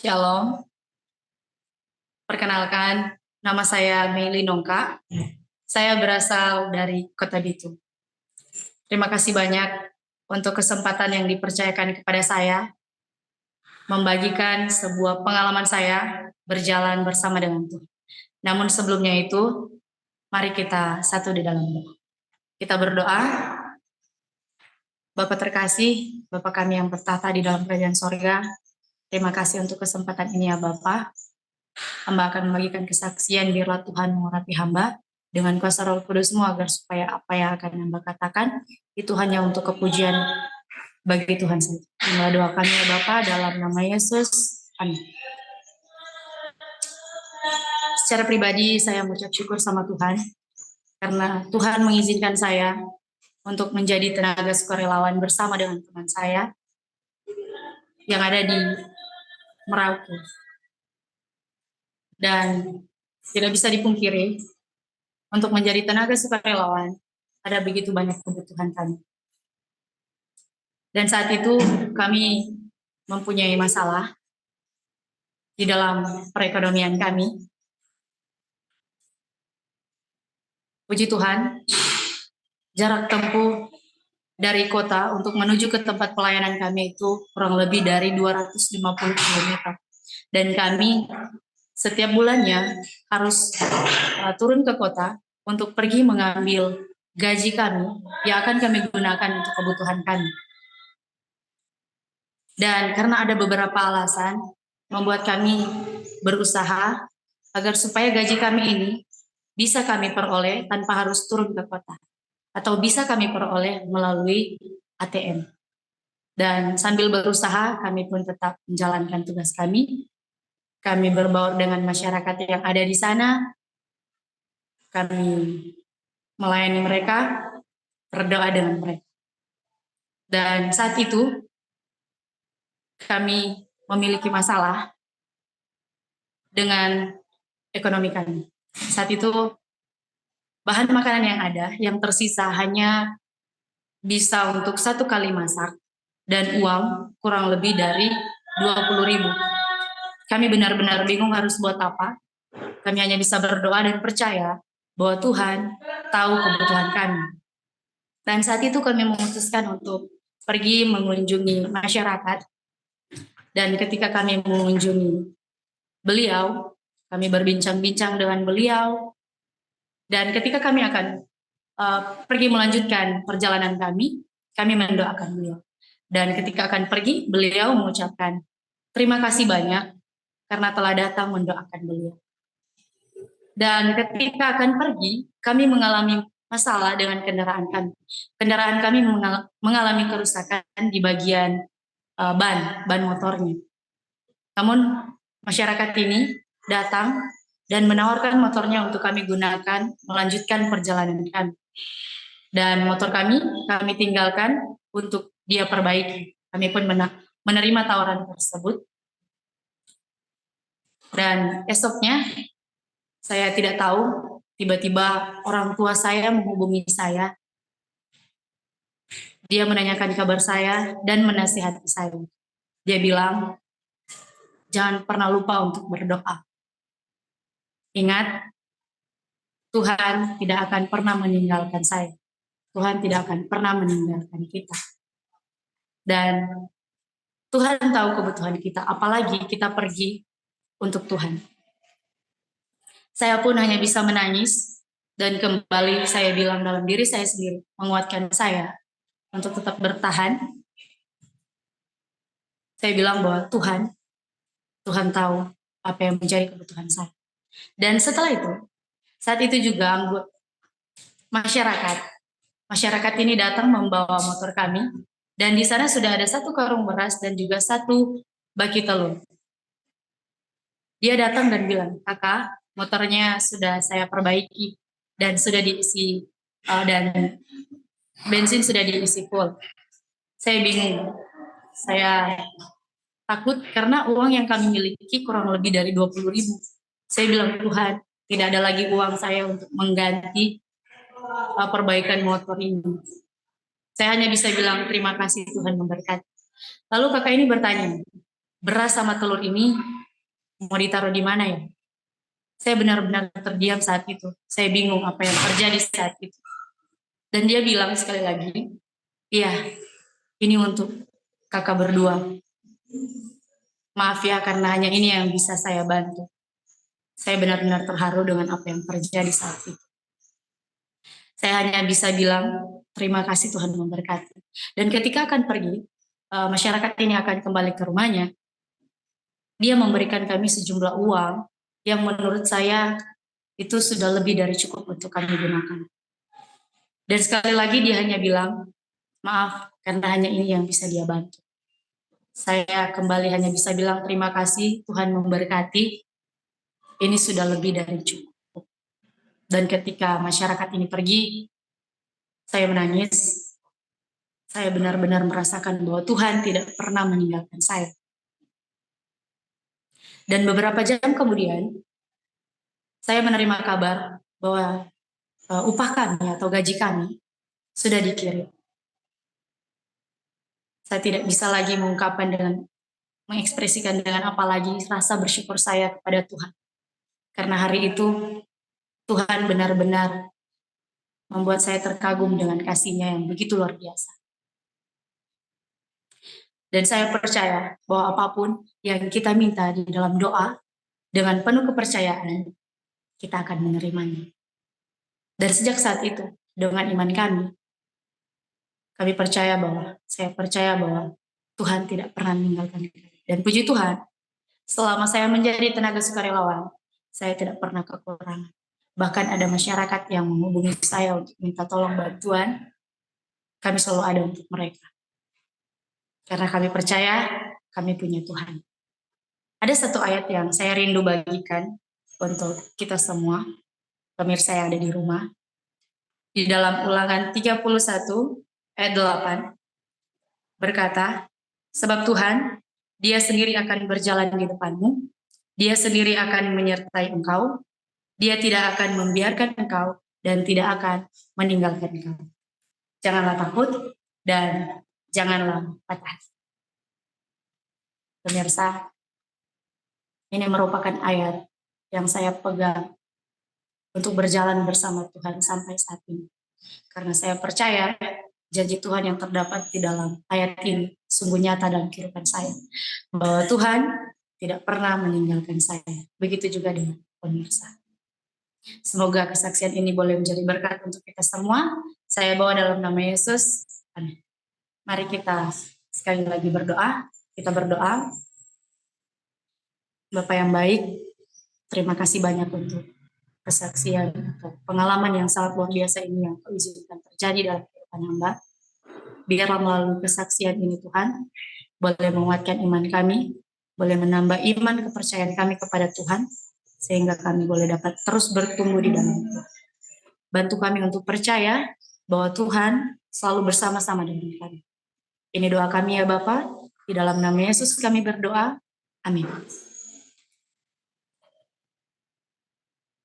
Shalom, perkenalkan, nama saya Meili Nongka. Saya berasal dari Kota Bitung. Terima kasih banyak untuk kesempatan yang dipercayakan kepada saya, membagikan sebuah pengalaman saya berjalan bersama dengan Tuhan. Namun sebelumnya itu, mari kita satu di dalam doa. Kita berdoa. Bapa terkasih, Bapa kami yang bertata di dalam kerajaan sorga, terima kasih untuk kesempatan ini ya Bapa. Hamba akan membagikan kesaksian, biarlah Tuhan mengurapi hamba dengan kuasa Roh Kudus-Mu agar supaya apa yang akan hamba katakan itu hanya untuk kepujian bagi Tuhan saja. Inilah doa kami ya Bapa dalam nama Yesus. Amin. Secara pribadi saya mengucap syukur sama Tuhan karena Tuhan mengizinkan saya untuk menjadi tenaga sukarelawan bersama dengan teman saya yang ada di Merauke. Dan tidak bisa dipungkiri, untuk menjadi tenaga sukarelawan ada begitu banyak kebutuhan kami. Dan saat itu kami mempunyai masalah di dalam perekonomian kami. Puji Tuhan, jarak tempuh dari kota untuk menuju ke tempat pelayanan kami itu kurang lebih dari 250 km. Dan kami setiap bulannya harus turun ke kota untuk pergi mengambil gaji kami yang akan kami gunakan untuk kebutuhan kami. Dan karena ada beberapa alasan membuat kami berusaha agar supaya gaji kami ini bisa kami peroleh tanpa harus turun ke kota atau bisa kami peroleh melalui ATM. Dan sambil berusaha kami pun tetap menjalankan tugas kami. Kami berbaur dengan masyarakat yang ada di sana. Kami melayani mereka, berdoa dengan mereka. Dan saat itu kami memiliki masalah dengan ekonomi kami. Saat itu bahan makanan yang ada, yang tersisa hanya bisa untuk 1 kali masak dan uang kurang lebih dari 20.000. Kami benar-benar bingung harus buat apa. Kami hanya bisa berdoa dan percaya bahwa Tuhan tahu kebutuhan kami. Dan saat itu kami memutuskan untuk pergi mengunjungi masyarakat. Dan ketika kami mengunjungi beliau, kami berbincang-bincang dengan beliau. Dan ketika kami akan pergi melanjutkan perjalanan kami mendoakan beliau. Dan ketika akan pergi, beliau mengucapkan terima kasih banyak karena telah datang mendoakan beliau. Dan ketika akan pergi, kami mengalami masalah dengan kendaraan kami. Kendaraan kami mengalami kerusakan di bagian ban motornya. Namun masyarakat ini datang dan menawarkan motornya untuk kami gunakan melanjutkan perjalanan kami. Dan motor kami tinggalkan untuk dia perbaiki. Kami pun menerima tawaran tersebut. Dan esoknya saya tidak tahu, tiba-tiba orang tua saya menghubungi saya. Dia menanyakan kabar saya dan menasihati saya. Dia bilang, jangan pernah lupa untuk berdoa. Ingat, Tuhan tidak akan pernah meninggalkan saya. Tuhan tidak akan pernah meninggalkan kita. Dan Tuhan tahu kebutuhan kita, apalagi kita pergi untuk Tuhan. Saya pun hanya bisa menangis, dan kembali saya bilang dalam diri saya sendiri, menguatkan saya untuk tetap bertahan. Saya bilang bahwa Tuhan tahu apa yang menjadi kebutuhan saya. Dan setelah itu, saat itu juga masyarakat ini datang membawa motor kami, dan di sana sudah ada 1 karung beras dan juga 1 baki telur. Dia datang dan bilang, kakak, motornya sudah saya perbaiki dan sudah diisi dan bensin sudah diisi full. Saya bingung, saya takut karena uang yang kami miliki kurang lebih dari 20.000. Saya bilang, Tuhan, tidak ada lagi uang saya untuk mengganti perbaikan motor ini. Saya hanya bisa bilang terima kasih, Tuhan memberkati. Lalu kakak ini bertanya, beras sama telur ini mau ditaruh di mana ya? Saya benar-benar terdiam saat itu. Saya bingung apa yang terjadi saat itu. Dan dia bilang sekali lagi, iya, ini untuk kakak berdua. Maaf ya, karena hanya ini yang bisa saya bantu. Saya benar-benar terharu dengan apa yang terjadi saat itu. Saya hanya bisa bilang, terima kasih Tuhan memberkati. Dan ketika akan pergi, masyarakat ini akan kembali ke rumahnya. Dia memberikan kami sejumlah uang yang menurut saya itu sudah lebih dari cukup untuk kami gunakan. Dan sekali lagi dia hanya bilang, maaf karena hanya ini yang bisa dia bantu. Saya kembali hanya bisa bilang terima kasih, Tuhan memberkati, ini sudah lebih dari cukup. Dan ketika masyarakat ini pergi, saya menangis, saya benar-benar merasakan bahwa Tuhan tidak pernah meninggalkan saya. Dan beberapa jam kemudian, saya menerima kabar bahwa upah kami atau gaji kami sudah dikirim. Saya tidak bisa lagi mengekspresikan dengan apa lagi rasa bersyukur saya kepada Tuhan. Karena hari itu Tuhan benar-benar membuat saya terkagum dengan kasih-Nya yang begitu luar biasa. Dan saya percaya bahwa apapun yang kita minta di dalam doa, dengan penuh kepercayaan, kita akan menerimanya. Dan sejak saat itu, dengan iman kami saya percaya bahwa Tuhan tidak pernah meninggalkan kami. Dan puji Tuhan, selama saya menjadi tenaga sukarelawan, saya tidak pernah kekurangan. Bahkan ada masyarakat yang menghubungi saya untuk minta tolong bantuan, kami selalu ada untuk mereka. Karena kami percaya, kami punya Tuhan. Ada satu ayat yang saya rindu bagikan untuk kita semua, pemirsa yang ada di rumah. Di dalam Ulangan 31 ayat 8 berkata, sebab Tuhan, Dia sendiri akan berjalan di depanmu, Dia sendiri akan menyertai engkau, Dia tidak akan membiarkan engkau dan tidak akan meninggalkan engkau. Janganlah takut dan janganlah patah. Pemirsa, ini merupakan ayat yang saya pegang untuk berjalan bersama Tuhan sampai saat ini. Karena saya percaya janji Tuhan yang terdapat di dalam ayat ini sungguh nyata dalam kehidupan saya. Bahwa Tuhan tidak pernah meninggalkan saya. Begitu juga dengan pemirsa. Semoga kesaksian ini boleh menjadi berkat untuk kita semua. Saya bawa dalam nama Yesus. Amin. Mari kita sekali lagi berdoa. Kita berdoa. Bapak yang baik, terima kasih banyak untuk kesaksian atau pengalaman yang sangat luar biasa ini yang Kau izinkan terjadi dalam kehidupan hamba. Biarlah melalui kesaksian ini Tuhan, boleh menguatkan iman kami, boleh menambah iman kepercayaan kami kepada Tuhan, sehingga kami boleh dapat terus bertumbuh di dalam Tuhan. Bantu kami untuk percaya bahwa Tuhan selalu bersama-sama dengan kami. Ini doa kami ya Bapa, di dalam nama Yesus kami berdoa. Amin.